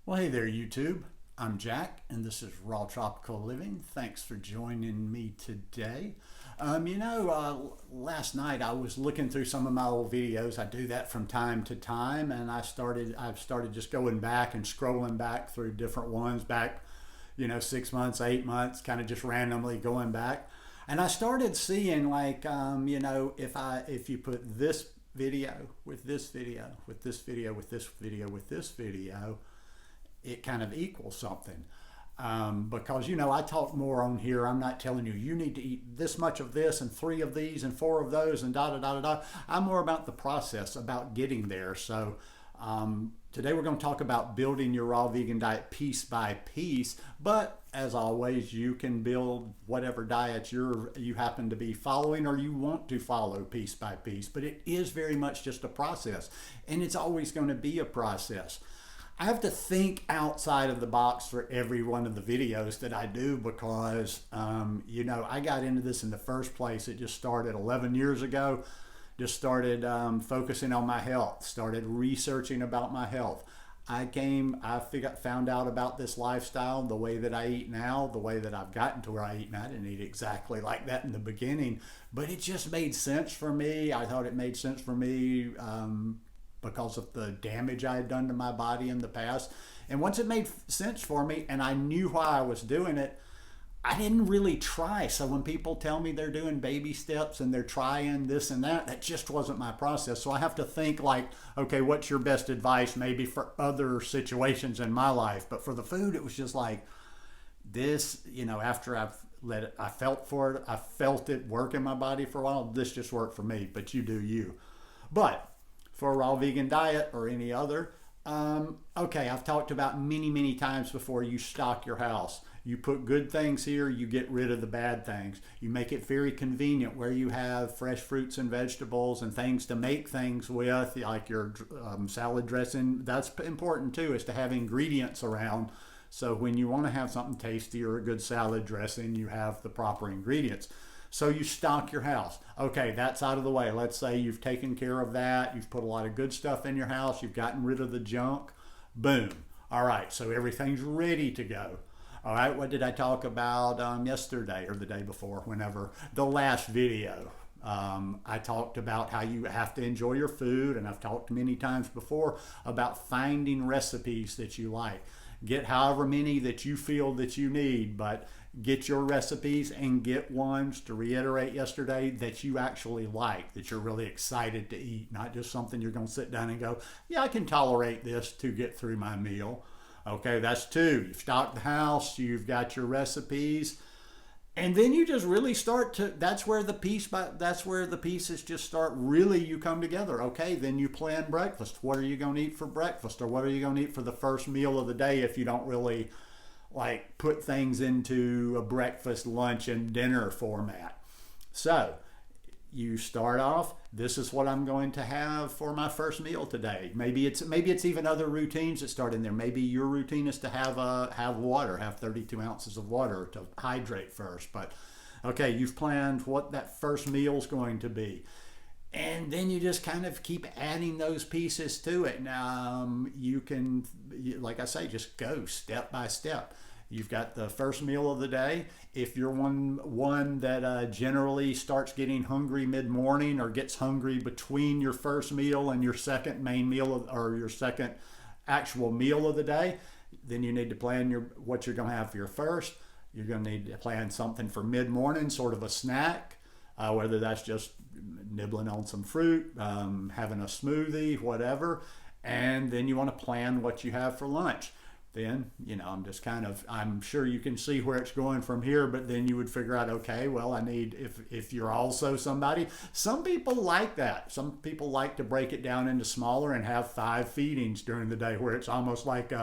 Well, hey there, YouTube. I'm Jack, and this is Raw Tropical Living. Thanks for joining me today. Last night I was looking through some of my old videos. I do that from time to time, and I've started just going back and scrolling back through different ones back, 6 months, 8 months, kind of just randomly going back. And I started seeing if you put this video with this video, with this video, with this video, with this video, it kind of equals something. Because I talk more on here. I'm not telling you you need to eat this much of this and three of these and four of those and da da da da da. I'm more about the process, about getting there. So today we're going to talk about building your raw vegan diet piece by piece. But as always, you can build whatever diet you happen to be following or you want to follow piece by piece. But it is very much just a process, and it's always going to be a process. I have to think outside of the box for every one of the videos that I do because, I got into this in the first place. It just started 11 years ago. Just started focusing on my health, started researching about my health. Found out about this lifestyle, the way that I eat now, the way that I've gotten to where I eat now. I didn't eat exactly like that in the beginning, but it just made sense for me. I thought it made sense for me. Because of the damage I had done to my body in the past. And once it made sense for me and I knew why I was doing it, I didn't really try. So when people tell me they're doing baby steps and they're trying this and that just wasn't my process. So I have to think like, okay, what's your best advice maybe for other situations in my life? But for the food, it was just like this, after I felt it work in my body for a while. This just worked for me, but you do you. But for a raw vegan diet or any other, I've talked about many times before, you stock your house. You put good things here, you get rid of the bad things. You make it very convenient where you have fresh fruits and vegetables and things to make things with, like your salad dressing. That's important too, is to have ingredients around. So when you want to have something tasty or a good salad dressing, you have the proper ingredients. So you stock your house. Okay, that's out of the way. Let's say you've taken care of that. You've put a lot of good stuff in your house. You've gotten rid of the junk. Boom. All right, so everything's ready to go. All right, what did I talk about yesterday or the day before, whenever? The last video. I talked about how you have to enjoy your food, and I've talked many times before about finding recipes that you like. Get however many that you feel that you need, but get your recipes and get ones, to reiterate yesterday, that you actually like, that you're really excited to eat, not just something you're going to sit down and go, yeah, I can tolerate this to get through my meal. Okay, that's two. You've stocked the house, you've got your recipes, and then you just really start to, that's where the pieces just start, really, you come together. Okay, then you plan breakfast. What are you going to eat for breakfast, or what are you going to eat for the first meal of the day if you don't really like put things into a breakfast, lunch, and dinner format? So you start off, this is what I'm going to have for my first meal today. Maybe it's even other routines that start in there. Maybe your routine is to have water, have 32 ounces of water to hydrate first. But okay, you've planned what that first meal is going to be. And then you just kind of keep adding those pieces to it. Now, like I say, just go step by step. You've got the first meal of the day. If you're one that generally starts getting hungry mid-morning or gets hungry between your first meal and your second main meal or your second actual meal of the day, then you need to plan what you're going to have for your first. You're going to need to plan something for mid-morning, sort of a snack, whether that's just nibbling on some fruit, having a smoothie, whatever. And then you want to plan what you have for lunch. Then, I'm sure you can see where it's going from here, but then you would figure out, okay, well, if you're also somebody, some people like that. Some people like to break it down into smaller and have 5 feedings during the day, where it's almost like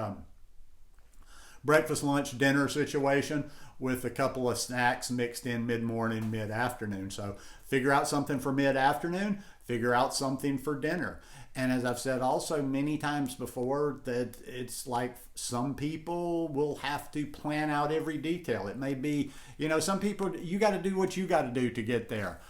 breakfast, lunch, dinner situation with a couple of snacks mixed in mid-morning, mid-afternoon. So figure out something for mid-afternoon, figure out something for dinner. And as I've said also many times before, that it's like some people will have to plan out every detail. It may be, some people, you got to do what you got to do to get there.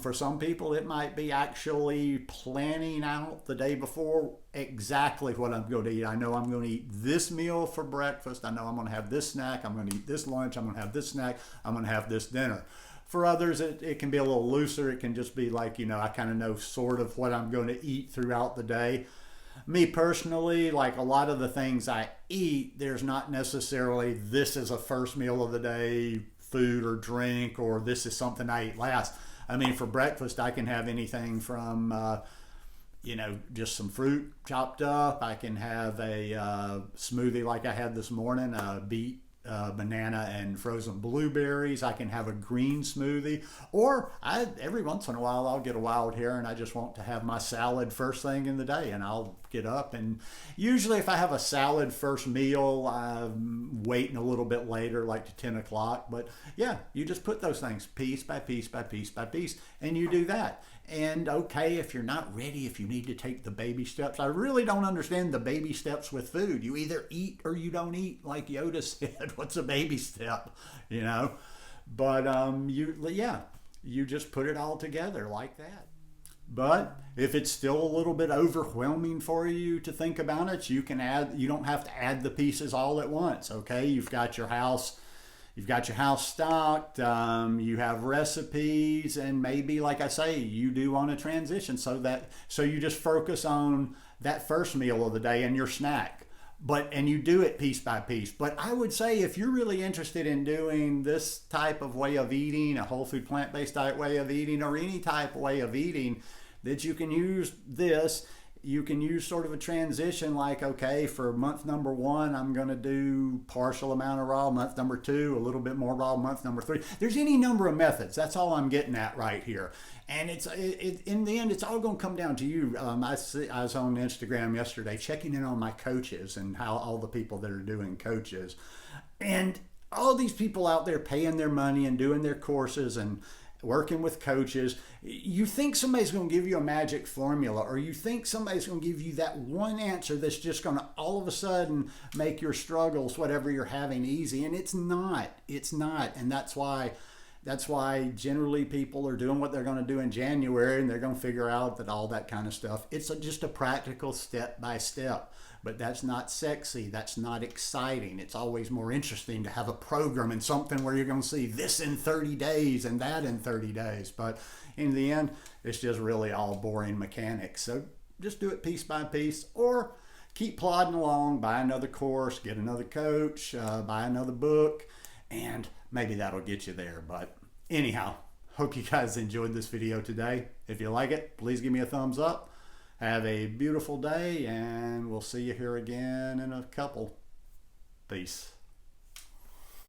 For some people, it might be actually planning out the day before exactly what I'm going to eat. I know I'm going to eat this meal for breakfast. I know I'm going to have this snack. I'm going to eat this lunch. I'm going to have this snack. I'm going to have this dinner. For others, it can be a little looser. It can just be like, I kind of know sort of what I'm going to eat throughout the day. Me personally, like a lot of the things I eat, there's not necessarily this is a first meal of the day food or drink, or this is something I eat last. I mean, for breakfast, I can have anything from, just some fruit chopped up. I can have a smoothie like I had this morning, beet, banana, and frozen blueberries. I can have a green smoothie. Or every once in a while, I'll get a wild hair and I just want to have my salad first thing in the day. And I'll get up. And usually if I have a salad first meal, I'm waiting a little bit later, like to 10 o'clock. But yeah, you just put those things piece by piece by piece by piece. And you do that. And okay, if you're not ready, if you need to take the baby steps, I really don't understand the baby steps with food. You either eat or you don't eat, like Yoda said. What's a baby step? But you just put it all together like that. But if it's still a little bit overwhelming for you to think about it, you don't have to add the pieces all at once. Okay, you've got your house stocked, you have recipes, and maybe, like I say, you do want to transition so you just focus on that first meal of the day and your snack. And you do it piece by piece. But I would say if you're really interested in doing this type of way of eating, a whole food plant-based diet way of eating, or any type of way of eating, that you can use this. You can use sort of a transition like, okay, for month number 1, I'm going to do partial amount of raw. Month number 2, a little bit more raw. Month number 3. There's any number of methods. That's all I'm getting at right here. And in the end, it's all going to come down to you. I was on Instagram yesterday checking in on my coaches and how all the people that are doing coaches. And all these people out there paying their money and doing their courses and working with coaches, you think somebody's going to give you a magic formula, or you think somebody's going to give you that one answer that's just going to all of a sudden make your struggles, whatever you're having, easy. And it's not. And that's why generally people are doing what they're going to do in January, and they're going to figure out that all that kind of stuff, it's just a practical step by step. But that's not sexy. That's not exciting. It's always more interesting to have a program and something where you're going to see this in 30 days and that in 30 days. But in the end, it's just really all boring mechanics. So just do it piece by piece, or keep plodding along, buy another course, get another coach, buy another book, and maybe that'll get you there. But anyhow, hope you guys enjoyed this video today. If you like it, please give me a thumbs up. Have a beautiful day, and we'll see you here again in a couple. Peace.